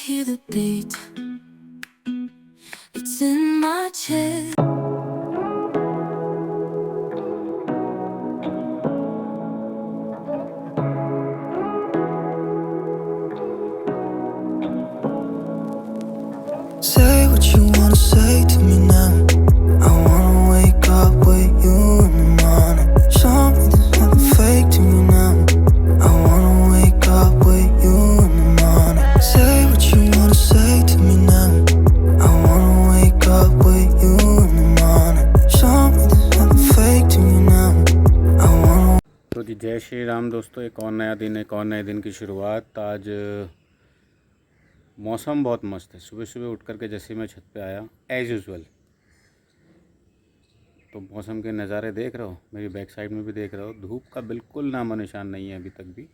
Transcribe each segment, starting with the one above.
hear the beat. It's in my chest. Say what you wanna say to me now. I wanna wake up with you in the morning. Show me there's nothing fake to me now. I wanna wake up with you in the morning. Say what you wanna say to me now. I wanna wake up with you in the morning. Show me there's nothing fake to me now. I wanna. तो जी जय श्री राम दोस्तों, एक और नया दिन, एक और नए दिन की शुरुआत। आज मौसम बहुत मस्त है। सुबह सुबह उठ करके जैसे मैं छत पे आया एज़ यूजुअल, तो मौसम के नज़ारे देख रहा हो, मेरी बैक साइड में भी देख रहा हो। धूप का बिल्कुल नामो निशान नहीं है अभी तक भी।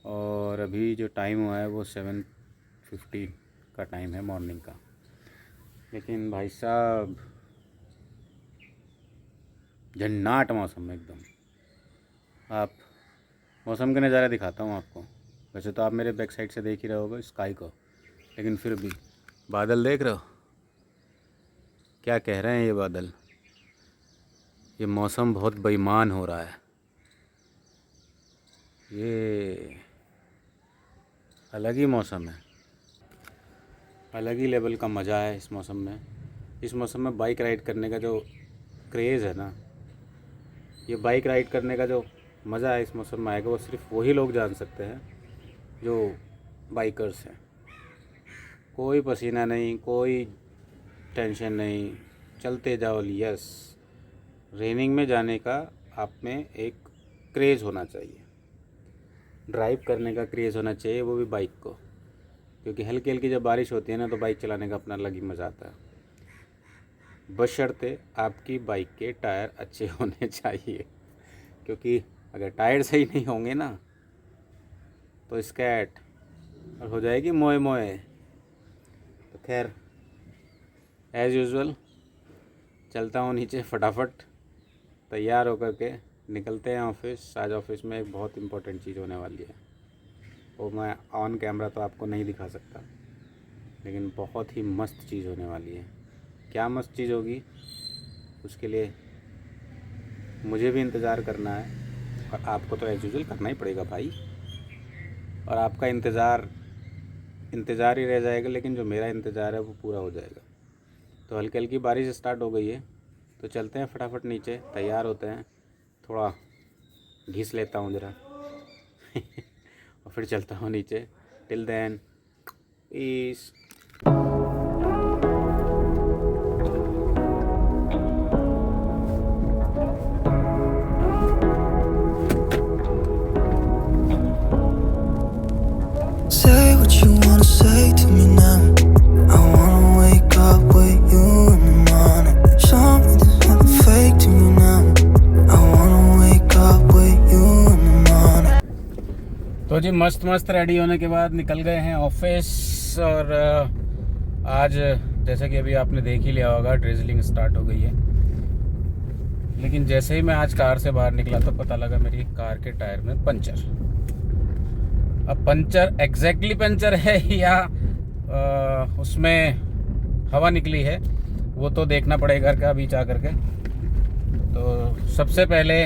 और अभी जो टाइम हुआ है वो 7:50 का टाइम है मॉर्निंग का। लेकिन भाई साहब जन्नाट मौसम है एकदम। आप मौसम के नज़ारे दिखाता हूँ आपको। वैसे तो आप मेरे बैक साइड से देख ही रहे होगे स्काई को, लेकिन फिर भी बादल देख रहे हो, क्या कह रहे हैं ये बादल। ये मौसम बहुत बेईमान हो रहा है। ये अलग ही मौसम है, अलग ही लेवल का मज़ा है इस मौसम में। इस मौसम में बाइक राइड करने का जो क्रेज़ है ना, ये बाइक राइड करने का जो मज़ा है इस मौसम में आएगा, वो सिर्फ वही लोग जान सकते हैं जो बाइकर्स हैं। कोई पसीना नहीं, कोई टेंशन नहीं, चलते जाओ। यस, रेनिंग में जाने का आप में एक क्रेज़ होना चाहिए, ड्राइव करने का क्रेज़ होना चाहिए, वो भी बाइक को। क्योंकि हल्की हल्की जब बारिश होती है ना, तो बाइक चलाने का अपना अलग ही मज़ा आता है। बशर्ते आपकी बाइक के टायर अच्छे होने चाहिए, क्योंकि अगर टायर सही नहीं होंगे ना तो स्कैट और हो जाएगी मोए मोए। तो खैर एज़ यूजुअल चलता हूँ नीचे, फटाफट तैयार होकर के निकलते हैं ऑफिस। आज ऑफिस में एक बहुत इम्पोर्टेंट चीज़ होने वाली है, वो मैं ऑन कैमरा तो आपको नहीं दिखा सकता, लेकिन बहुत ही मस्त चीज़ होने वाली है। क्या मस्त चीज़ होगी, उसके लिए मुझे भी इंतज़ार करना है, और आपको तो एज़ यूजुअल करना ही पड़ेगा भाई। और आपका इंतज़ार ही रह जाएगा, लेकिन जो मेरा इंतज़ार है वो पूरा हो जाएगा। तो हल्की हल्की बारिश स्टार्ट हो गई है, तो चलते हैं फटाफट नीचे, तैयार होते हैं, थोड़ा घिस लेता हूँ ज़रा और फिर चलता हूँ नीचे। Till then peace. Say what you wanna say to me now. I wanna wake up with you in the morning. Show me there's nothing fake to me now. I wanna wake up with you in the morning. तो जी मस्त मस्त ready होने के बाद निकल गए हैं office. और आज जैसा कि अभी आपने देख ही लिया होगा, ड्रिजलिंग स्टार्ट हो गई है। लेकिन जैसे ही मैं आज कार से बाहर निकला तो पता लगा मेरी कार के टायर में पंचर। अब पंचर एग्जैक्टली पंचर है या उसमें हवा निकली है, वो तो देखना पड़ेगा घर का बीच आ करके। तो सबसे पहले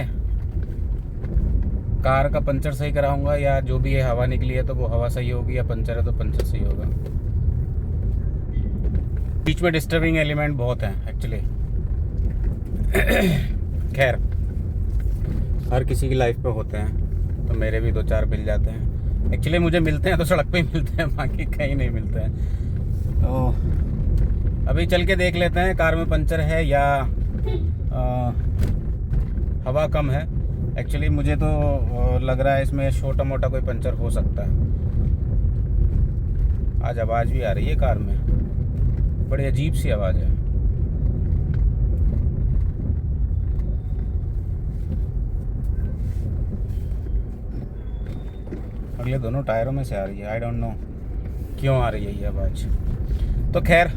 कार का पंचर सही कराऊंगा, या जो भी है हवा निकली है तो वो हवा सही होगी, या पंचर है तो पंचर सही होगा। बीच में डिस्टर्बिंग एलिमेंट बहुत हैं एक्चुअली। खैर हर किसी की लाइफ पे होते हैं, तो मेरे भी 2-4 मिल जाते हैं। एक्चुअली मुझे मिलते हैं तो सड़क पे ही मिलते हैं, बाकी कहीं नहीं मिलते हैं। तो अभी चल के देख लेते हैं कार में पंचर है या हवा कम है। एक्चुअली मुझे तो लग रहा है इसमें छोटा मोटा कोई पंचर हो सकता है। आज आवाज़ भी आ रही है कार में, बड़ी अजीब सी आवाज़ है। अगले दोनों टायरों में से आ रही है, आई डोंट नो क्यों आ रही है ये आवाज़। तो खैर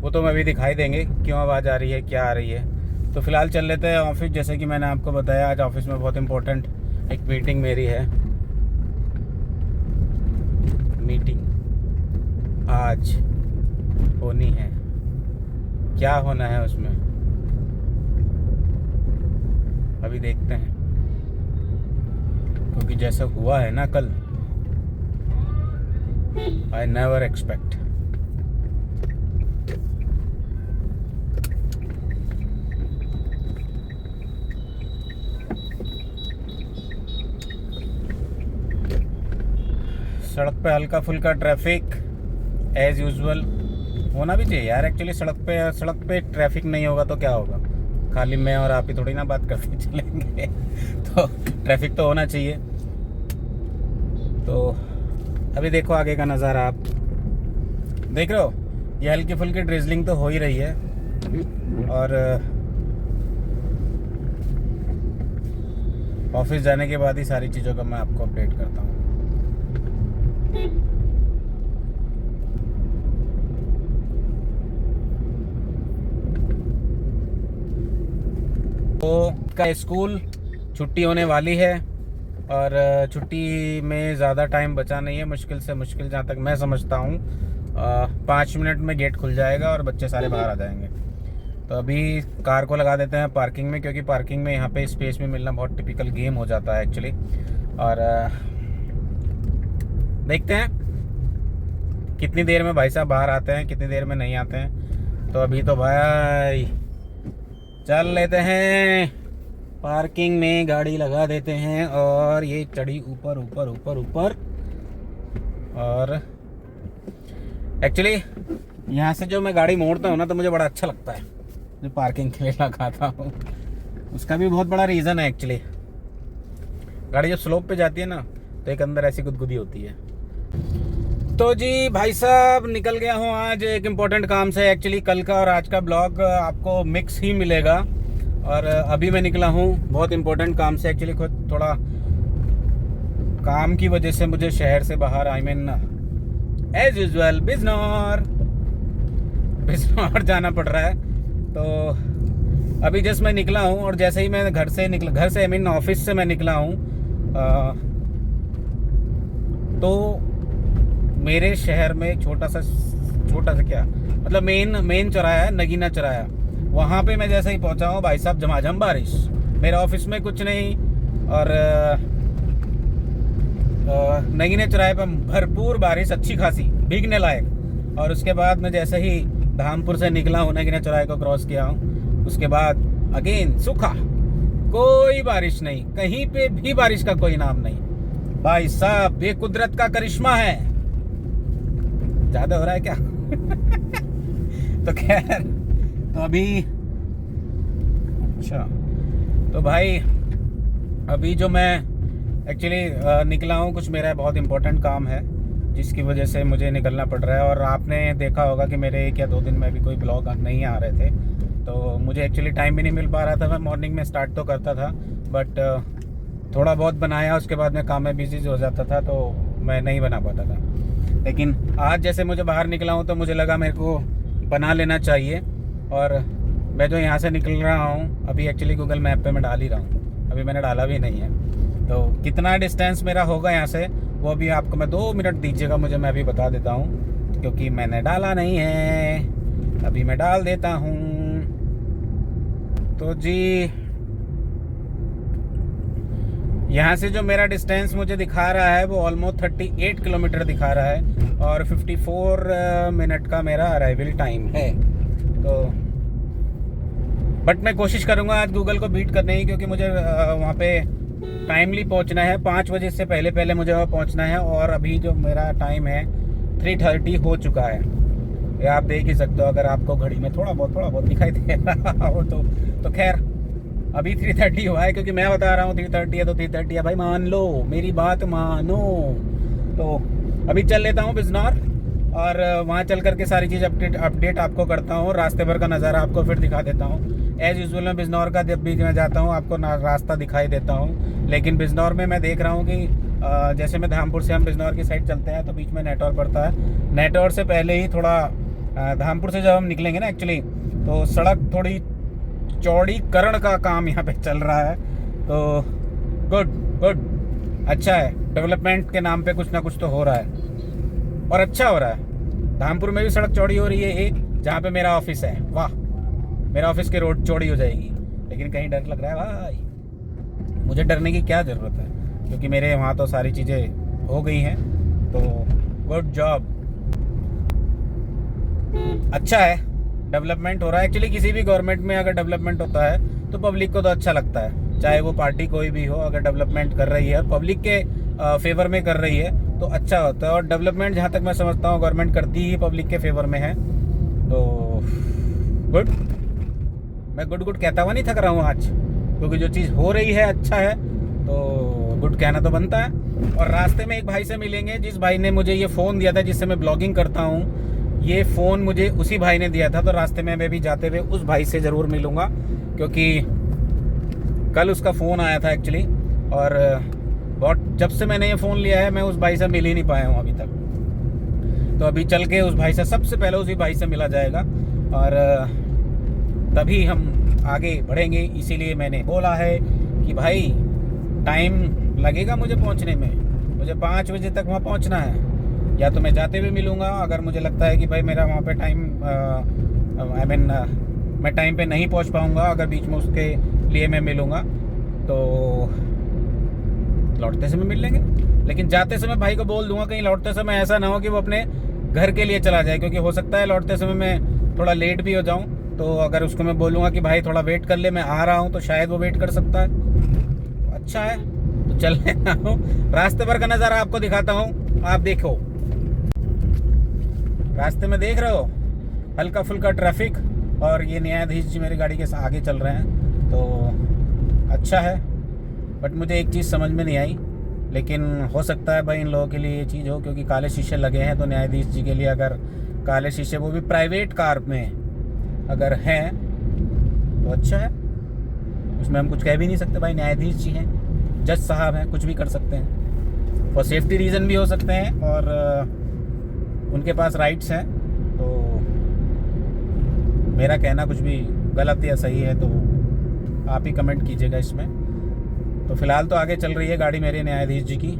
वो तो मैं भी दिखाई देंगे क्यों आवाज़ आ रही है, क्या आ रही है। तो फ़िलहाल चल लेते हैं ऑफिस। जैसे कि मैंने आपको बताया, आज ऑफिस में बहुत इम्पोर्टेंट एक मीटिंग मेरी है। मीटिंग आज होनी है। क्या होना है उसमें अभी देखते हैं, क्योंकि जैसा हुआ है ना कल, आई नेवर एक्सपेक्ट। सड़क पे हल्का फुल्का ट्रैफिक एज यूजुअल होना भी चाहिए यार। एक्चुअली सड़क पे ट्रैफिक नहीं होगा तो क्या होगा, खाली मैं और आप ही थोड़ी ना बात करते चलेंगे तो ट्रैफिक तो होना चाहिए। तो अभी देखो आगे का नज़ारा, आप देख रहे हो, ये हल्की फुल्की ड्रिजलिंग तो हो ही रही है। और ऑफिस जाने के बाद ही सारी चीज़ों का मैं आपको अपडेट करता हूँ। तो का स्कूल छुट्टी होने वाली है और छुट्टी में ज़्यादा टाइम बचा नहीं है। मुश्किल से मुश्किल, जहाँ तक मैं समझता हूँ, 5 मिनट में गेट खुल जाएगा और बच्चे सारे बाहर आ जाएंगे। तो अभी कार को लगा देते हैं पार्किंग में, क्योंकि पार्किंग में यहाँ पे स्पेस में मिलना बहुत टिपिकल गेम हो जाता है एक्चुअली। और देखते हैं कितनी देर में भाई साहब बाहर आते हैं, कितनी देर में नहीं आते हैं। तो अभी तो भाई चल लेते हैं, पार्किंग में गाड़ी लगा देते हैं और ये चढ़ी ऊपर ऊपर ऊपर ऊपर। और एक्चुअली यहाँ से जो मैं गाड़ी मोड़ता हूँ ना, तो मुझे बड़ा अच्छा लगता है जो पार्किंग के लिए लगाता हूँ। उसका भी बहुत बड़ा रीज़न है एक्चुअली। गाड़ी जब स्लोप पे जाती है ना, तो एक अंदर ऐसी गुदगुदी होती है। तो जी भाई साहब निकल गया हूँ आज एक इम्पोर्टेंट काम से। एक्चुअली कल का और आज का ब्लॉग आपको मिक्स ही मिलेगा। और अभी मैं निकला हूँ बहुत इम्पोर्टेंट काम से। एक्चुअली खुद थोड़ा काम की वजह से मुझे शहर से बाहर, I mean as usual Bijnor जाना पड़ रहा है। तो अभी जस्ट मैं निकला हूँ और जैसे ही मैं घर से आई मीन ऑफिस से मैं निकला हूँ, तो मेरे शहर में छोटा सा क्या मतलब मेन चौराहा है, नगीना चौराहा। वहाँ पे मैं जैसे ही पहुँचा हूँ भाई साहब, झमाझम बारिश। मेरे ऑफिस में कुछ नहीं और नगीने चौराहे पर भरपूर बारिश, अच्छी खासी, भीगने लायक। और उसके बाद मैं जैसे ही धामपुर से निकला हूँ, नगीने चौराहे को क्रॉस किया हूँ, उसके बाद अगेन सूखा, कोई बारिश नहीं, कहीं पे भी बारिश का कोई नाम नहीं। भाई साहब ये कुदरत का करिश्मा है। ज्यादा हो रहा है क्या तो खैर, तो अभी अच्छा, तो भाई अभी जो मैं एक्चुअली निकला हूँ, कुछ मेरा बहुत इम्पोर्टेंट काम है जिसकी वजह से मुझे निकलना पड़ रहा है। और आपने देखा होगा कि मेरे 1 या 2 दिन में भी कोई ब्लॉग नहीं आ रहे थे, तो मुझे एक्चुअली टाइम भी नहीं मिल पा रहा था। मैं मॉर्निंग में स्टार्ट तो करता था, बट थोड़ा बहुत बनाया, उसके बाद मैं काम में बिजी हो जाता था, तो मैं नहीं बना पाता था। लेकिन आज जैसे मुझे बाहर निकला हूँ, तो मुझे लगा मेरे को बना लेना चाहिए। और मैं जो यहाँ से निकल रहा हूँ अभी, एक्चुअली गूगल मैप पे मैं डाल ही रहा हूँ, अभी मैंने डाला भी नहीं है। तो कितना डिस्टेंस मेरा होगा यहाँ से, वो भी आपको मैं 2 मिनट दीजिएगा मुझे, मैं अभी बता देता हूँ, क्योंकि मैंने डाला नहीं है, अभी मैं डाल देता हूँ। तो जी यहाँ से जो मेरा डिस्टेंस मुझे दिखा रहा है वो ऑलमोस्ट 38 किलोमीटर दिखा रहा है और 54 मिनट का मेरा अराइवल टाइम है। तो बट मैं कोशिश करूँगा आज गूगल को बीट करने की, क्योंकि मुझे वहाँ पे टाइमली पहुँचना है। 5 बजे से पहले मुझे वहाँ पहुँचना है। और अभी जो मेरा टाइम है 3:30 हो चुका है, ये आप देख ही सकते हो अगर आपको घड़ी में थोड़ा बहुत दिखाई दे रहा हो तो खैर अभी 3:30 हुआ है, क्योंकि मैं बता रहा हूँ 3:30 है तो 3:30 है भाई, मान लो मेरी बात मानो। तो अभी चल लेता हूँ बिजनौर और वहाँ चल करके सारी चीज़ अपडेट आपको करता हूँ। रास्ते भर का नज़ारा आपको फिर दिखा देता हूँ। एज यूजुअल मैं बिजनौर का जब भी मैं जाता हूँ आपको रास्ता दिखाई देता हूँ। लेकिन बिजनौर में मैं देख रहा हूँ कि जैसे मैं धामपुर से हम बिजनौर की साइड चलते हैं तो बीच में नेटौर पड़ता है। नेटौर से पहले ही थोड़ा धामपुर से जब हम निकलेंगे ना एक्चुअली, तो सड़क थोड़ी चौड़ीकरण का काम यहाँ पे चल रहा है। तो गुड अच्छा है, डेवलपमेंट के नाम पे कुछ ना कुछ तो हो रहा है और अच्छा हो रहा है। धामपुर में भी सड़क चौड़ी हो रही है एक, जहाँ पे मेरा ऑफिस है। वाह, मेरा ऑफिस की रोड चौड़ी हो जाएगी। लेकिन कहीं डर लग रहा है भाई। मुझे डरने की क्या ज़रूरत है, क्योंकि मेरे वहाँ तो सारी चीज़ें हो गई हैं। तो गुड जॉब, अच्छा है, डेवलपमेंट हो रहा है। एक्चुअली किसी भी गवर्नमेंट में अगर डेवलपमेंट होता है तो पब्लिक को तो अच्छा लगता है, चाहे वो पार्टी कोई भी हो। अगर डेवलपमेंट कर रही है और पब्लिक के फेवर में कर रही है तो अच्छा होता है। और डेवलपमेंट जहाँ तक मैं समझता हूँ गवर्नमेंट करती ही पब्लिक के फेवर में है। तो गुड, मैं गुड कहता हुआ नहीं थक रहा हूँ आज, क्योंकि जो चीज़ हो रही है अच्छा है तो गुड कहना तो बनता है। और रास्ते में एक भाई से मिलेंगे, जिस भाई ने मुझे ये फ़ोन दिया था जिससे मैं ब्लॉगिंग करता हूँ। ये फ़ोन मुझे उसी भाई ने दिया था, तो रास्ते में मैं भी जाते हुए उस भाई से ज़रूर मिलूँगा, क्योंकि कल उसका फ़ोन आया था एक्चुअली। और बहुत जब से मैंने ये फ़ोन लिया है मैं उस भाई से मिल ही नहीं पाया हूँ अभी तक। तो अभी चल के उस भाई से, सबसे पहले उसी भाई से मिला जाएगा और तभी हम आगे बढ़ेंगे। इसीलिए मैंने बोला है कि भाई टाइम लगेगा मुझे पहुंचने में, मुझे 5 बजे तक वहाँ पहुंचना है। या तो मैं जाते हुए मिलूँगा, अगर मुझे लगता है कि भाई मेरा वहाँ पे टाइम मैं टाइम पे नहीं पहुँच पाऊँगा, अगर बीच में उसके लिए मैं मिलूँगा तो लौटते समय मिल लेंगे। लेकिन जाते समय भाई को बोल दूंगा, कहीं लौटते समय ऐसा ना हो कि वो अपने घर के लिए चला जाए, क्योंकि हो सकता है लौटते समय मैं थोड़ा लेट भी हो जाऊं। तो अगर उसको मैं बोलूँगा कि भाई थोड़ा वेट कर ले, मैं आ रहा हूं, तो शायद वो वेट कर सकता है। अच्छा है, तो चल रहा हूँ, रास्ते पर का नज़ारा आपको दिखाता हूँ। आप देखो, रास्ते में देख रहे हो हल्का फुल्का ट्रैफिक, और ये न्यायाधीश जी मेरी गाड़ी के आगे चल रहे हैं, तो अच्छा है। बट मुझे एक चीज़ समझ में नहीं आई, लेकिन हो सकता है भाई इन लोगों के लिए ये चीज़ हो, क्योंकि काले शीशे लगे हैं। तो न्यायाधीश जी के लिए अगर काले शीशे, वो भी प्राइवेट कार में अगर हैं तो अच्छा है, उसमें हम कुछ कह भी नहीं सकते। भाई न्यायाधीश जी हैं, जज साहब हैं, कुछ भी कर सकते हैं। और सेफ्टी रीज़न भी हो सकते हैं, और उनके पास राइट्स हैं। तो मेरा कहना कुछ भी गलत या सही है तो आप ही कमेंट कीजिएगा इसमें। तो फ़िलहाल तो आगे चल रही है गाड़ी मेरे न्यायाधीश जी की,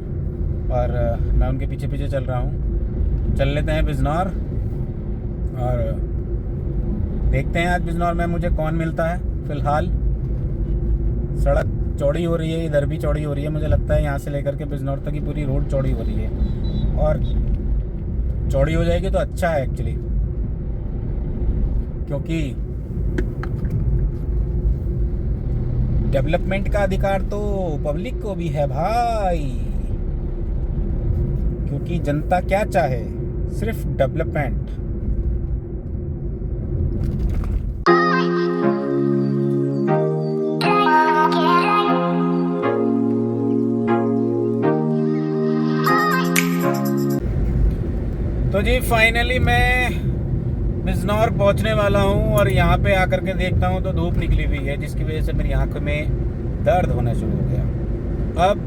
और मैं उनके पीछे पीछे चल रहा हूँ। चल लेते हैं बिजनौर, और देखते हैं आज बिजनौर में मुझे कौन मिलता है। फ़िलहाल सड़क चौड़ी हो रही है, इधर भी चौड़ी हो रही है। मुझे लगता है यहाँ से लेकर के बिजनौर तक की पूरी रोड चौड़ी हो रही है, और चौड़ी हो जाएगी तो अच्छा है एक्चुअली, क्योंकि डेवलपमेंट का अधिकार तो पब्लिक को भी है भाई। क्योंकि जनता क्या चाहे, सिर्फ डेवलपमेंट। तो जी फाइनली मैं बिजनौर पहुंचने वाला हूं, और यहाँ पे आकर के देखता हूं तो धूप निकली हुई है, जिसकी वजह से मेरी आंखों में दर्द होना शुरू हो गया। अब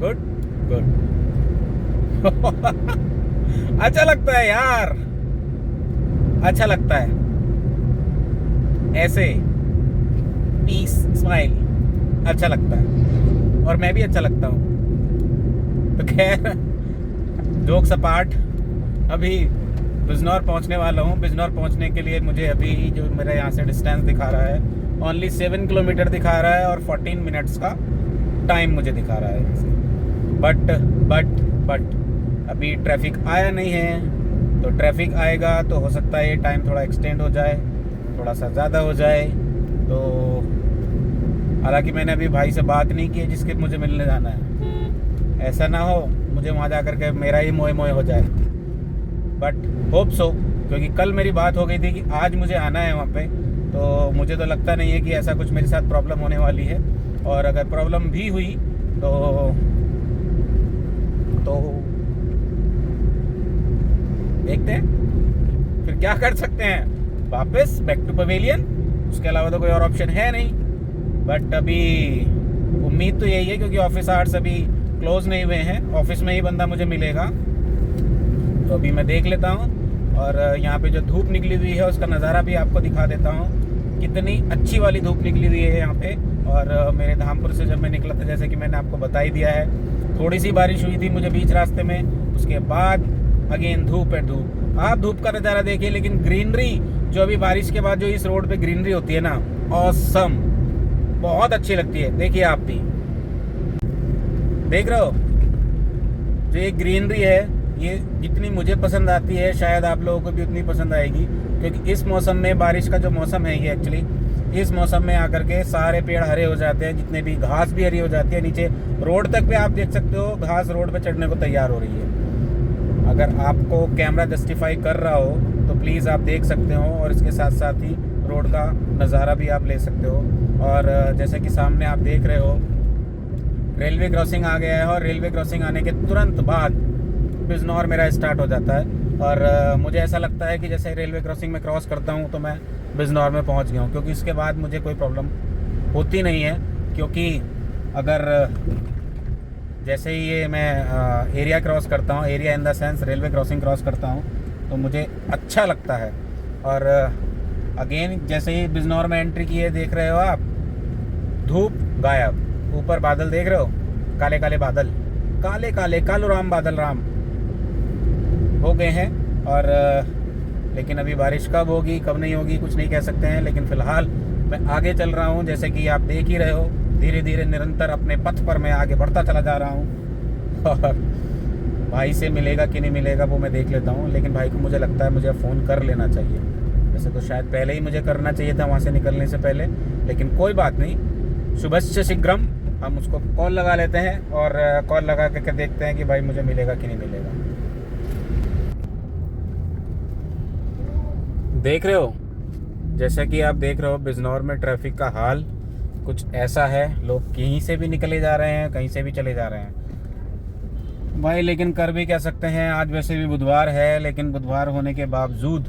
गुड अच्छा लगता है यार, अच्छा लगता है ऐसे पीस स्माइल, अच्छा लगता है, और मैं भी अच्छा लगता हूँ। तो खैर जोक्स अपार्ट, अभी बिजनौर पहुंचने वाला हूं। बिजनौर पहुंचने के लिए मुझे अभी जो मेरा यहाँ से डिस्टेंस दिखा रहा है, ओनली 7 किलोमीटर दिखा रहा है, और 14 मिनट्स का टाइम मुझे दिखा रहा है यहाँ से। बट अभी ट्रैफिक आया नहीं है, तो ट्रैफिक आएगा तो हो सकता है ये टाइम थोड़ा एक्सटेंड हो जाए, थोड़ा सा ज़्यादा हो जाए। तो हालांकि मैंने अभी भाई से बात नहीं की है जिसके मुझे मिलने जाना है, ऐसा ना हो मुझे वहाँ जा कर के मेरा ही मोए हो जाए। बट होप सो, क्योंकि कल मेरी बात हो गई थी कि आज मुझे आना है वहाँ पे, तो मुझे तो लगता नहीं है कि ऐसा कुछ मेरे साथ प्रॉब्लम होने वाली है। और अगर प्रॉब्लम भी हुई तो देखते हैं फिर क्या कर सकते हैं, वापस बैक टू पवेलियन, उसके अलावा तो कोई और ऑप्शन है नहीं। बट अभी उम्मीद तो यही है, क्योंकि ऑफिस आवर्स अभी क्लोज नहीं हुए हैं, ऑफिस में ही बंदा मुझे मिलेगा। तो अभी मैं देख लेता हूँ, और यहाँ पे जो धूप निकली हुई है उसका नज़ारा भी आपको दिखा देता हूँ। कितनी अच्छी वाली धूप निकली हुई है यहाँ पे। और मेरे धामपुर से जब मैं निकला था, जैसे कि मैंने आपको बता ही दिया है, थोड़ी सी बारिश हुई थी मुझे बीच रास्ते में, उसके बाद अगेन धूप है धूप। आप धूप का नज़ारा देखिए, लेकिन ग्रीनरी जो अभी बारिश के बाद जो इस रोड पे ग्रीनरी होती है ना, ऑसम, बहुत अच्छी लगती है। देखिए आप भी देख रहे हो, जो ये ग्रीनरी है ये जितनी मुझे पसंद आती है शायद आप लोगों को भी उतनी पसंद आएगी, क्योंकि इस मौसम में, बारिश का जो मौसम है ये एक्चुअली, इस मौसम में आकर के सारे पेड़ हरे हो जाते हैं, जितने भी घास भी हरी हो जाती है। नीचे रोड तक पे आप देख सकते हो घास रोड पे चढ़ने को तैयार हो रही है। अगर आपको कैमरा जस्टिफाई कर रहा हो तो प्लीज़ आप देख सकते हो, और इसके साथ साथ ही रोड का नज़ारा भी आप ले सकते हो। और जैसे कि सामने आप देख रहे हो रेलवे क्रॉसिंग आ गया है, और रेलवे क्रॉसिंग आने के तुरंत बाद बिजनौर मेरा स्टार्ट हो जाता है। और मुझे ऐसा लगता है कि जैसे रेलवे क्रॉसिंग में क्रॉस करता हूँ तो मैं बिजनौर में पहुँच गया हूँ, क्योंकि इसके बाद मुझे कोई प्रॉब्लम होती नहीं है। क्योंकि अगर जैसे ही ये मैं एरिया क्रॉस करता हूँ, area in the sense railway crossing cross करता हूँ, तो मुझे अच्छा लगता है। और अगेन जैसे ही बिजनौर में एंट्री की है, देख रहे हो आप, धूप गायब, ऊपर बादल देख रहे हो, काले काले बादल, काले काले कालो राम बादल राम हो गए हैं। और लेकिन अभी बारिश कब होगी कब नहीं होगी कुछ नहीं कह सकते हैं। लेकिन फ़िलहाल मैं आगे चल रहा हूँ, जैसे कि आप देख ही रहे हो, धीरे धीरे निरंतर अपने पथ पर मैं आगे बढ़ता चला जा रहा हूँ। और भाई से मिलेगा कि नहीं मिलेगा वो मैं देख लेता हूँ, लेकिन भाई को मुझे लगता है मुझे फ़ोन कर लेना चाहिए। वैसे तो शायद पहले ही मुझे करना चाहिए था वहाँ से निकलने से पहले, लेकिन कोई बात नहीं, शुभस्य शीघ्रम। हम उसको कॉल लगा लेते हैं और कॉल लगा करके देखते हैं कि भाई मुझे मिलेगा कि नहीं मिलेगा। देख रहे हो, जैसा कि आप देख रहे हो बिजनौर में ट्रैफिक का हाल कुछ ऐसा है, लोग कहीं से भी निकले जा रहे हैं, कहीं से भी चले जा रहे हैं भाई। लेकिन कर भी क्या सकते हैं, आज वैसे भी बुधवार है, लेकिन बुधवार होने के बावजूद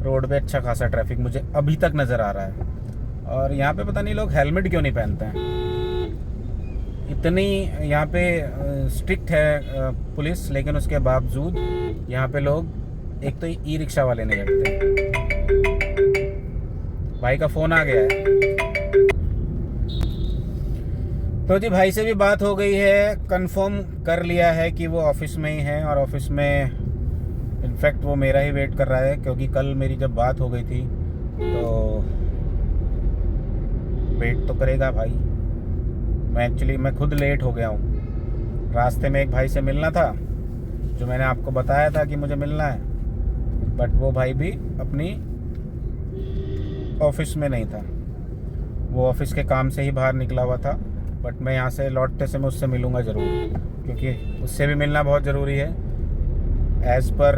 रोड पे अच्छा खासा ट्रैफिक मुझे अभी तक नज़र आ रहा है। और यहाँ पे पता नहीं लोग हेलमेट क्यों नहीं पहनते हैं, इतनी यहाँ पे स्ट्रिक्ट है पुलिस, लेकिन उसके बावजूद यहाँ पे लोग, एक तो ई रिक्शा वाले नहीं हटते। भाई का फ़ोन आ गया है, तो जी भाई से भी बात हो गई है, कंफर्म कर लिया है कि वो ऑफिस में ही है। और ऑफिस में इनफैक्ट वो मेरा ही वेट कर रहा है, क्योंकि कल मेरी जब बात हो गई थी तो वेट तो करेगा भाई। मैं खुद लेट हो गया हूँ। रास्ते में एक भाई से मिलना था, जो मैंने आपको बताया था कि मुझे मिलना है, बट वो भाई भी अपनी ऑफिस में नहीं था, वो ऑफिस के काम से ही बाहर निकला हुआ था। बट मैं यहाँ से लौटते से मैं उससे मिलूँगा ज़रूर, क्योंकि उससे भी मिलना बहुत ज़रूरी है। एज़ पर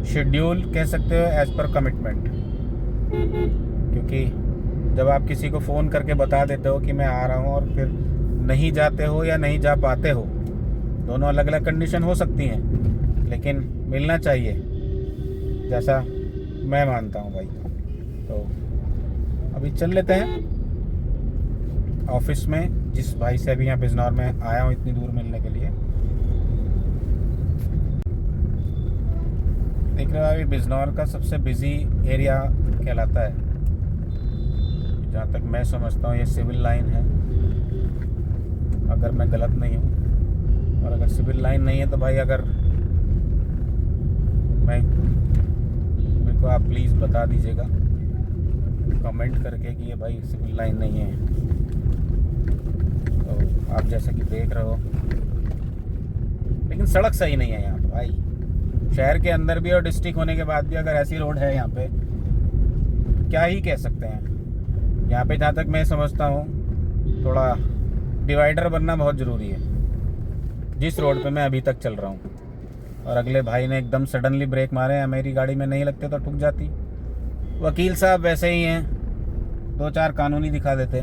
शेड्यूल कह सकते हो, एज़ पर कमिटमेंट। क्योंकि जब आप किसी को फ़ोन करके बता देते हो कि मैं आ रहा हूँ और फिर नहीं जाते हो या नहीं जा पाते हो, दोनों अलग अलग कंडीशन हो सकती हैं, लेकिन मिलना चाहिए, जैसा मैं मानता हूँ भाई। तो अभी चल लेते हैं ऑफिस में, जिस भाई से अभी यहाँ बिजनौर में आया हूँ इतनी दूर मिलने के लिए। देख रहे हो अभी बिजनौर का सबसे बिजी एरिया कहलाता है, जहाँ तक मैं समझता हूँ ये सिविल लाइन है, अगर मैं गलत नहीं हूँ। और अगर सिविल लाइन नहीं है तो भाई, अगर मेरे को आप प्लीज़ बता दीजिएगा कमेंट करके कि ये भाई सिविल लाइन नहीं है। तो आप जैसा कि देख रहे हो, लेकिन सड़क सही नहीं है यहाँ पे भाई। शहर के अंदर भी और डिस्ट्रिक्ट होने के बाद भी अगर ऐसी रोड है यहाँ पे, क्या ही कह सकते हैं। यहाँ पे जहाँ तक मैं समझता हूँ थोड़ा डिवाइडर बनना बहुत ज़रूरी है, जिस रोड पे मैं अभी तक चल रहा हूँ। और अगले भाई ने एकदम सडनली ब्रेक मारे हैं, मेरी गाड़ी में नहीं लगते तो ठुक जाती। वकील साहब वैसे ही हैं, दो चार कानूनी दिखा देते।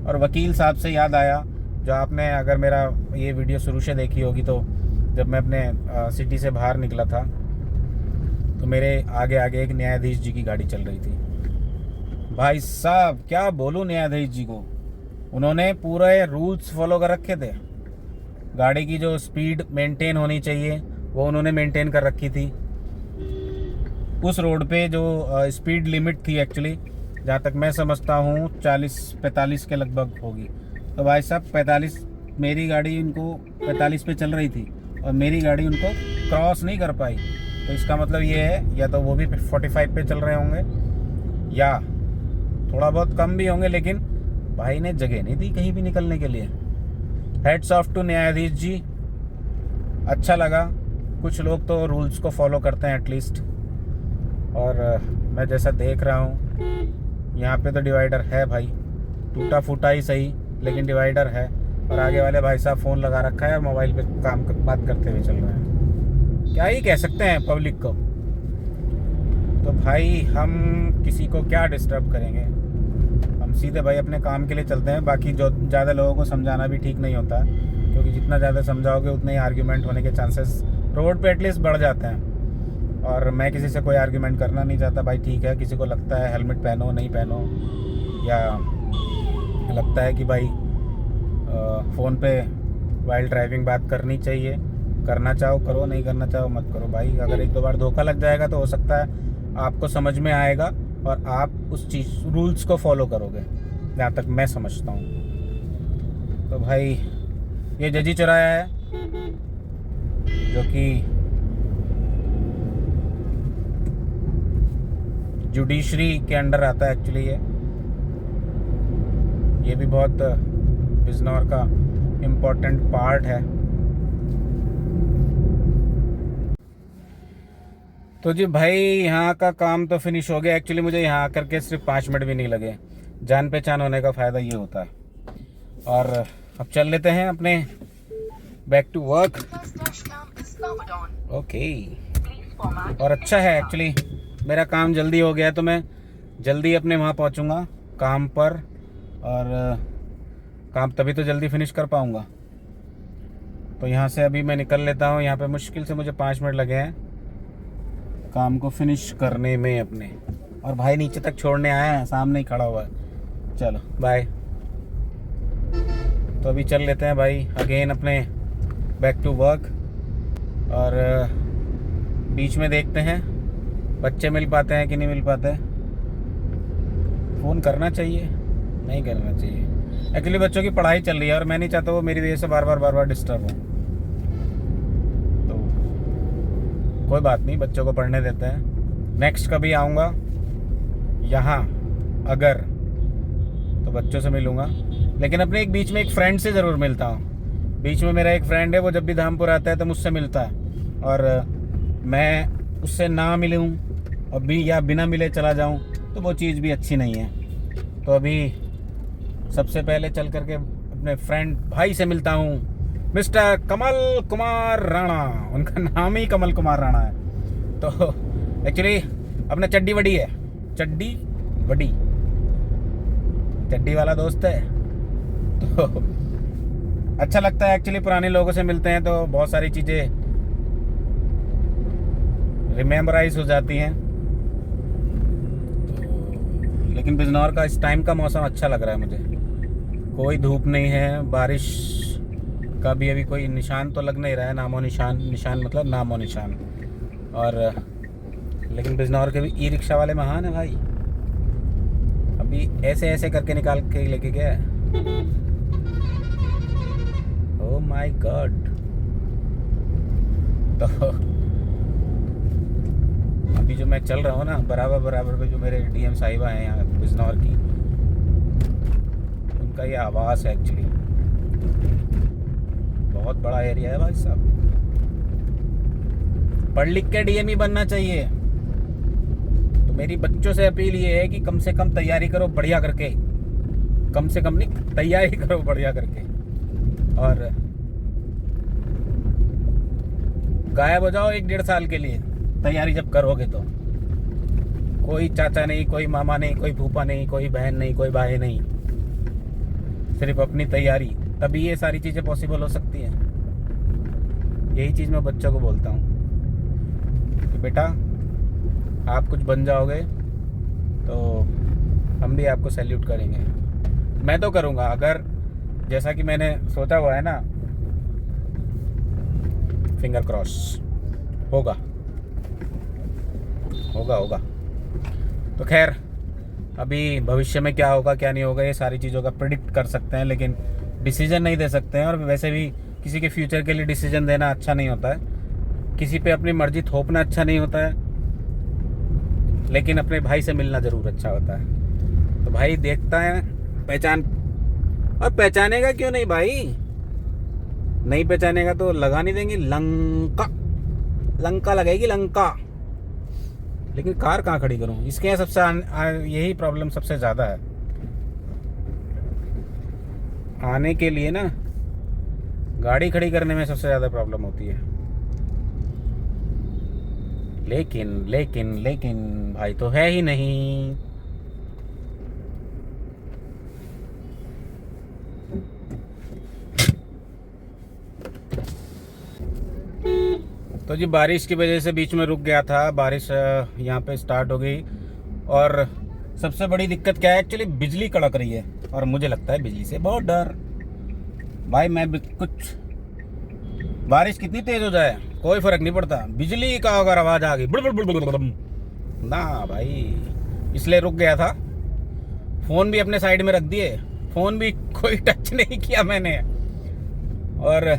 और वकील साहब से याद आया, जो आपने अगर मेरा ये वीडियो शुरू से देखी होगी, तो जब मैं अपने सिटी से बाहर निकला था तो मेरे आगे आगे एक न्यायाधीश जी की गाड़ी चल रही थी। भाई साहब क्या बोलूं न्यायाधीश जी को, उन्होंने पूरे रूल्स फॉलो कर रखे थे। गाड़ी की जो स्पीड मेंटेन होनी चाहिए वो उन्होंने मेंटेन कर रखी थी। उस रोड पे जो स्पीड लिमिट थी एक्चुअली, जहाँ तक मैं समझता हूँ 40-45 के लगभग होगी, तो भाई साहब 45 मेरी गाड़ी उनको 45 पे चल रही थी और मेरी गाड़ी उनको क्रॉस नहीं कर पाई। तो इसका मतलब ये है या तो वो भी 45 पे चल रहे होंगे या थोड़ा बहुत कम भी होंगे, लेकिन भाई ने जगह नहीं दी कहीं भी निकलने के लिए। हेड्स ऑफ टू न्यायाधीश जी, अच्छा लगा। कुछ लोग तो रूल्स को फॉलो करते हैं एटलीस्ट, और मैं जैसा देख रहा हूँ यहाँ पे तो डिवाइडर है भाई, टूटा फूटा ही सही लेकिन डिवाइडर है। और आगे वाले भाई साहब फ़ोन लगा रखा है और मोबाइल पे बात करते हुए चल रहे हैं। क्या ही कह सकते हैं पब्लिक को। तो भाई हम किसी को क्या डिस्टर्ब करेंगे, हम सीधे भाई अपने काम के लिए चलते हैं। बाकी जो ज़्यादा लोगों को समझाना भी ठीक नहीं होता, क्योंकि जितना ज़्यादा समझाओगे उतने ही आर्ग्यूमेंट होने के चांसेस रोड पे एटलीस्ट बढ़ जाते हैं। और मैं किसी से कोई आर्ग्यूमेंट करना नहीं चाहता भाई। ठीक है, किसी को लगता है हेलमेट पहनो नहीं पहनो, या लगता है कि भाई फ़ोन पे वाइल ड्राइविंग बात करनी चाहिए, करना चाहो करो, नहीं करना चाहो मत करो भाई। अगर एक दो बार धोखा लग जाएगा तो हो सकता है आपको समझ में आएगा और आप उस चीज़ रूल्स को फॉलो करोगे, जहाँ तक मैं समझता हूँ। तो भाई ये जजी चौराहा है जो कि जुडिशरी के अंडर आता है एक्चुअली। ये भी बहुत बिजनौर का इम्पोर्टेंट पार्ट है। तो जी भाई यहाँ का काम तो फिनिश हो गया। एक्चुअली मुझे यहाँ आकर के सिर्फ 5 मिनट भी नहीं लगे। जान पहचान होने का फ़ायदा ये होता है। और अब चल लेते हैं अपने बैक टू वर्क। ओके, और अच्छा है एक्चुअली मेरा काम जल्दी हो गया, तो मैं जल्दी अपने वहाँ पहुँचूँगा काम पर, और काम तभी तो जल्दी फिनिश कर पाऊँगा। तो यहाँ से अभी मैं निकल लेता हूँ। यहाँ पे मुश्किल से मुझे 5 मिनट लगे हैं काम को फिनिश करने में अपने। और भाई नीचे तक छोड़ने आया है, सामने ही खड़ा हुआ है। चलो बाय। तो अभी चल लेते हैं भाई अगेन अपने बैक टू वर्क। और बीच में देखते हैं बच्चे मिल पाते हैं कि नहीं मिल पाते। फ़ोन करना चाहिए नहीं करना चाहिए। एक्चुअली बच्चों की पढ़ाई चल रही है और मैं नहीं चाहता वो मेरी वजह से बार बार डिस्टर्ब हो। तो कोई बात नहीं, बच्चों को पढ़ने देते हैं। नेक्स्ट कभी आऊँगा यहाँ अगर, तो बच्चों से मिलूँगा, लेकिन अपने एक बीच में एक फ्रेंड से ज़रूर मिलता हूँ। बीच में मेरा एक फ्रेंड है, वो जब भी धामपुर आता है तो मुझसे मिलता है, और मैं उससे ना मिलूँ और भी या बिना मिले चला जाऊँ तो वो चीज़ भी अच्छी नहीं है। तो अभी सबसे पहले चल करके अपने फ्रेंड भाई से मिलता हूँ, मिस्टर कमल कुमार राणा। उनका नाम ही कमल कुमार राणा है। तो एक्चुअली अपना चड्डी वडी है, चड्डी वडी, चड्डी वाला दोस्त है। तो अच्छा लगता है एक्चुअली, पुराने लोगों से मिलते हैं तो बहुत सारी चीज़ें रिमेम्बराइज हो जाती हैं। तो लेकिन बिजनौर का इस टाइम का मौसम अच्छा लग रहा है मुझे। कोई धूप नहीं है, बारिश का भी अभी कोई निशान तो लग नहीं रहा है, नामो निशान, निशान मतलब नामो निशान। और लेकिन बिजनौर के भी ई रिक्शा वाले महान है भाई। अभी ऐसे ऐसे करके निकाल के लेके गया है। Oh my God. तो अभी जो मैं चल रहा हूँ ना, बराबर पे जो मेरे डीएम साहिबा हैं यहाँ बिजनौर की, उनका ये आवास है एक्चुअली। बहुत बड़ा एरिया है भाई साहब। पढ़ लिख के डीएम ही बनना चाहिए। तो मेरी बच्चों से अपील ये है कि कम से कम तैयारी करो बढ़िया करके, कम से कम नहीं, तैयारी करो बढ़िया करके, और गायब हो जाओ 1-1.5 साल के लिए तैयारी जब करोगे तो। कोई चाचा नहीं, कोई मामा नहीं, कोई फूफा नहीं, कोई बहन नहीं, कोई भाई नहीं, सिर्फ अपनी तैयारी, तभी ये सारी चीज़ें पॉसिबल हो सकती हैं। यही चीज़ मैं बच्चों को बोलता हूँ कि बेटा आप कुछ बन जाओगे तो हम भी आपको सैल्यूट करेंगे। मैं तो करूँगा, अगर जैसा कि मैंने सोचा हुआ है ना, फिंगर क्रॉस होगा होगा होगा। तो खैर अभी भविष्य में क्या होगा क्या नहीं होगा ये सारी चीज़ों का प्रिडिक्ट कर सकते हैं, लेकिन डिसीजन नहीं दे सकते हैं, और वैसे भी किसी के फ्यूचर के लिए डिसीजन देना अच्छा नहीं होता है, किसी पे अपनी मर्जी थोपना अच्छा नहीं होता है, लेकिन अपने भाई से मिलना ज़रूर अच्छा होता है। तो भाई देखता है, पहचान, और पहचानेगा क्यों नहीं भाई, नहीं पहचानेगा तो लगा नहीं देंगे लंका, लंका लगेगी लंका। लेकिन कार कहाँ खड़ी करूँ, इसके यहाँ सबसे यही प्रॉब्लम सबसे ज़्यादा है, आने के लिए ना गाड़ी खड़ी करने में सबसे ज़्यादा प्रॉब्लम होती है। लेकिन लेकिन लेकिन भाई तो है ही नहीं। तो जी बारिश की वजह से बीच में रुक गया था, बारिश यहाँ पे स्टार्ट हो गई, और सबसे बड़ी दिक्कत क्या है, एक्चुअली बिजली कड़क रही है, और मुझे लगता है बिजली से बहुत डर। भाई मैं कुछ, बारिश कितनी तेज़ हो जाए कोई फ़र्क नहीं पड़ता, बिजली का अगर आवाज़ आ गई ना भाई, इसलिए रुक गया था। फ़ोन भी अपने साइड में रख दिए, फ़ोन भी कोई टच नहीं किया मैंने, और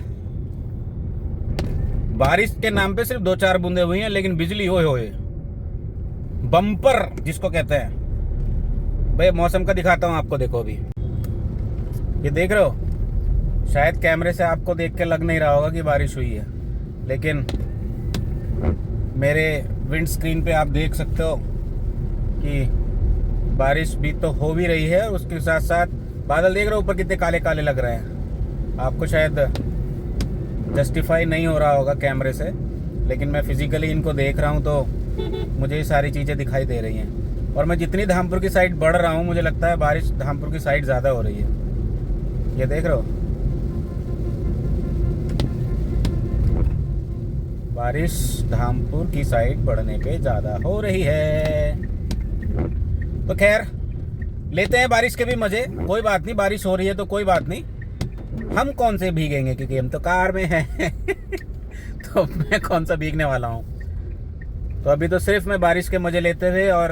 बारिश के नाम पे सिर्फ 2-4 बूंदे हुई हैं, लेकिन बिजली होए बम्पर जिसको कहते हैं। भाई मौसम का दिखाता हूँ आपको, देखो अभी ये देख रहे हो, शायद कैमरे से आपको देख के लग नहीं रहा होगा कि बारिश हुई है, लेकिन मेरे विंड स्क्रीन पे आप देख सकते हो कि बारिश भी तो हो भी रही है, और उसके साथ साथ बादल देख रहे हो ऊपर कितने काले काले लग रहे हैं। आपको शायद जस्टिफाई नहीं हो रहा होगा कैमरे से, लेकिन मैं फिजिकली इनको देख रहा हूँ तो मुझे ये सारी चीज़ें दिखाई दे रही हैं। और मैं जितनी धामपुर की साइड बढ़ रहा हूँ, मुझे लगता है बारिश धामपुर की साइड ज़्यादा हो रही है। ये देख रहे हो, बारिश धामपुर की साइड बढ़ने पे ज़्यादा हो रही है। तो खैर लेते हैं बारिश के भी मज़े, कोई बात नहीं, बारिश हो रही है तो कोई बात नहीं, हम कौन से भीगेंगे क्योंकि हम तो कार में हैं तो मैं कौन सा भीगने वाला हूँ। तो अभी तो सिर्फ मैं बारिश के मज़े लेते हुए और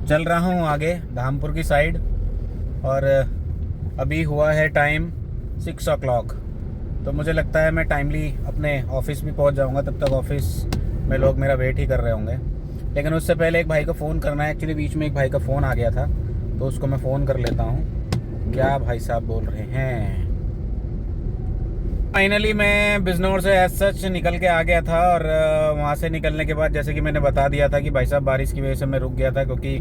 चल रहा हूँ आगे धामपुर की साइड, और अभी हुआ है टाइम 6 o'clock, तो मुझे लगता है मैं टाइमली अपने ऑफिस भी पहुँच जाऊँगा, तब तक ऑफिस में लोग मेरा वेट ही कर रहे होंगे। लेकिन उससे पहले एक भाई को फ़ोन करना है, एक्चुअली बीच में एक भाई का फ़ोन आ गया था, तो उसको मैं फ़ोन कर लेता हूँ। क्या भाई साहब बोल रहे हैं। फाइनली मैं बिजनौर से एज सच निकल के आ गया था, और वहाँ से निकलने के बाद जैसे कि मैंने बता दिया था कि भाई साहब बारिश की वजह से मैं रुक गया था, क्योंकि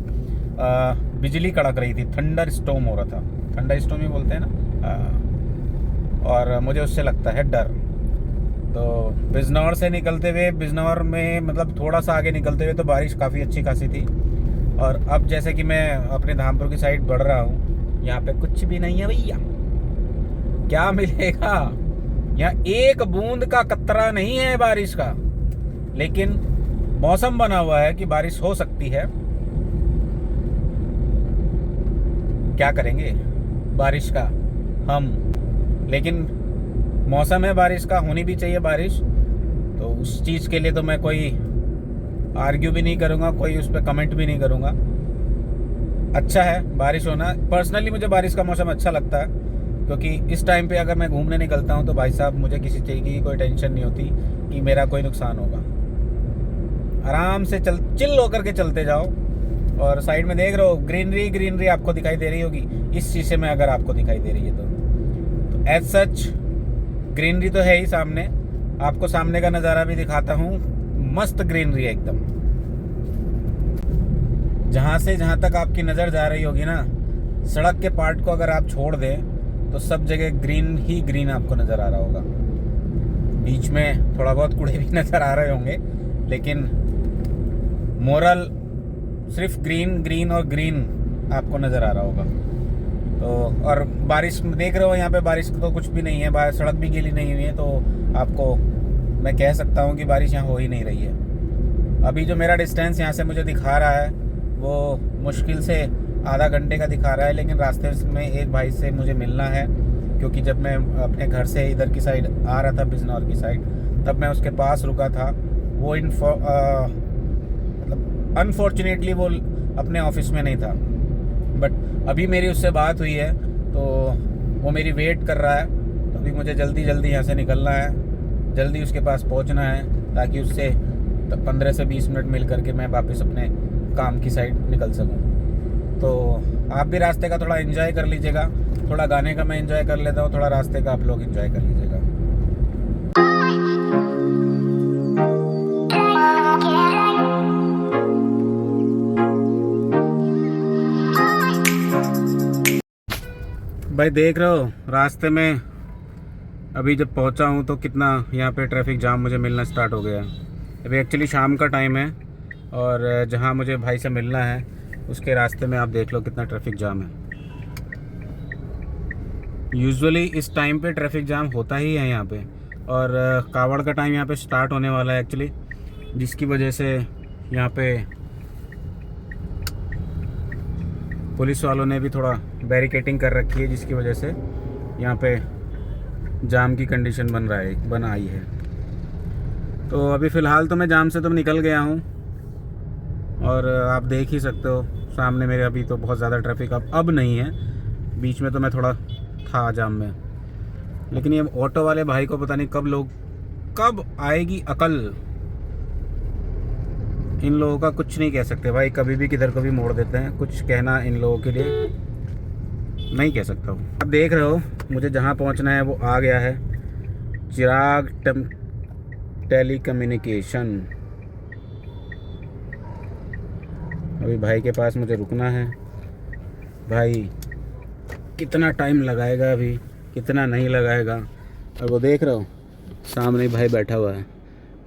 बिजली कड़क रही थी, थंडर स्टॉर्म हो रहा था, थंडर स्टॉर्म ही बोलते हैं ना, और मुझे उससे लगता है डर। तो बिजनौर से निकलते हुए, बिजनौर में मतलब थोड़ा सा आगे निकलते हुए तो बारिश काफ़ी अच्छी खासी थी, और अब जैसे कि मैं अपने धामपुर की साइड बढ़ रहा हूँ, यहाँ पे कुछ भी नहीं है भैया, क्या मिलेगा यहाँ, एक बूंद का कतरा नहीं है बारिश का, लेकिन मौसम बना हुआ है कि बारिश हो सकती है। क्या करेंगे बारिश का हम, लेकिन मौसम है बारिश का, होनी भी चाहिए बारिश, तो उस चीज़ के लिए तो मैं कोई आर्ग्यू भी नहीं करूँगा, कोई उस पर कमेंट भी नहीं करूँगा। अच्छा है बारिश होना, पर्सनली मुझे बारिश का मौसम अच्छा लगता है, क्योंकि इस टाइम पे अगर मैं घूमने निकलता हूँ तो भाई साहब मुझे किसी चीज़ की कोई टेंशन नहीं होती कि मेरा कोई नुकसान होगा। आराम से चिल होकर के चलते जाओ, और साइड में देख रहे हो ग्रीनरी ग्रीनरी आपको दिखाई दे रही होगी इस शीशे में, अगर आपको दिखाई दे रही है तो एज सच ग्रीनरी तो है ही सामने। आपको सामने का नज़ारा भी दिखाता हूँ, मस्त ग्रीनरी है एकदम। जहाँ से जहाँ तक आपकी नज़र जा रही होगी ना, सड़क के पार्ट को अगर आप छोड़ दें तो सब जगह ग्रीन ही ग्रीन आपको नज़र आ रहा होगा। बीच में थोड़ा बहुत कूड़े भी नज़र आ रहे होंगे, लेकिन मोरल सिर्फ ग्रीन ग्रीन और ग्रीन आपको नज़र आ रहा होगा। तो और बारिश देख रहे हो, यहाँ पे बारिश तो कुछ भी नहीं है, सड़क भी गीली नहीं हुई है, तो आपको मैं कह सकता हूँ कि बारिश यहाँ हो ही नहीं रही है। अभी जो मेरा डिस्टेंस यहाँ से मुझे दिखा रहा है वो मुश्किल से आधा घंटे का दिखा रहा है, लेकिन रास्ते में एक भाई से मुझे मिलना है, क्योंकि जब मैं अपने घर से इधर की साइड आ रहा था बिजनौर की साइड, तब मैं उसके पास रुका था। वो मतलब अनफॉर्चुनेटली वो अपने ऑफिस में नहीं था, बट अभी मेरी उससे बात हुई है तो वो मेरी वेट कर रहा है। तो अभी मुझे जल्दी जल्दी यहाँ से निकलना है, जल्दी उसके पास पहुँचना है ताकि उससे 15 से 20 मिनट मिल करके मैं वापस अपने काम की साइड निकल सकूँ। तो आप भी रास्ते का थोड़ा एंजॉय कर लीजिएगा, थोड़ा गाने का मैं एंजॉय कर लेता हूँ, थोड़ा रास्ते का आप लोग एंजॉय कर लीजिएगा। भाई देख रहे हो रास्ते में अभी जब पहुंचा हूं तो कितना यहाँ पे ट्रैफिक जाम मुझे मिलना स्टार्ट हो गया। अभी एक्चुअली शाम का टाइम है और जहां मुझे भाई से मिलना है उसके रास्ते में आप देख लो कितना ट्रैफिक जाम है। यूजुअली इस टाइम पे ट्रैफिक जाम होता ही है यहाँ पे, और कावड़ का टाइम यहाँ पे स्टार्ट होने वाला है एक्चुअली, जिसकी वजह से यहाँ पे पुलिस वालों ने भी थोड़ा बैरिकेटिंग कर रखी है, जिसकी वजह से यहाँ पे जाम की कंडीशन बन आई है। तो अभी फ़िलहाल तो मैं जाम से तो निकल गया हूँ और आप देख ही सकते हो सामने मेरे अभी तो बहुत ज़्यादा ट्रैफिक अब नहीं है। बीच में तो मैं थोड़ा था जाम में, लेकिन ये ऑटो वाले भाई को पता नहीं कब आएगी अकल। इन लोगों का कुछ नहीं कह सकते भाई, कभी भी किधर को भी मोड़ देते हैं। कुछ कहना इन लोगों के लिए नहीं कह सकता हूँ। अब देख रहे हो मुझे जहाँ पहुँचना है वो आ गया है, चिराग टेलीकम्युनिकेशन। अभी भाई के पास मुझे रुकना है। भाई कितना टाइम लगाएगा, अभी कितना नहीं लगाएगा। और वो देख रहे हो सामने भाई बैठा हुआ है,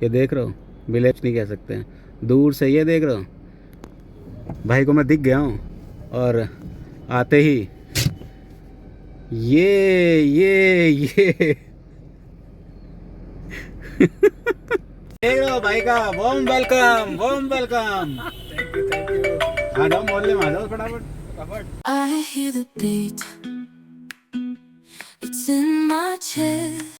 ये देख रहे हो, विलेज नहीं कह सकते हैं, दूर से ये देख रहे हो भाई को मैं दिख गया हूँ। और आते ही ये देख रहे हो भाई का वार्म वेलकम। आ जाओ मोहल्ले में, आ जाओ फटाफट। I hear the beat, it's in my chest.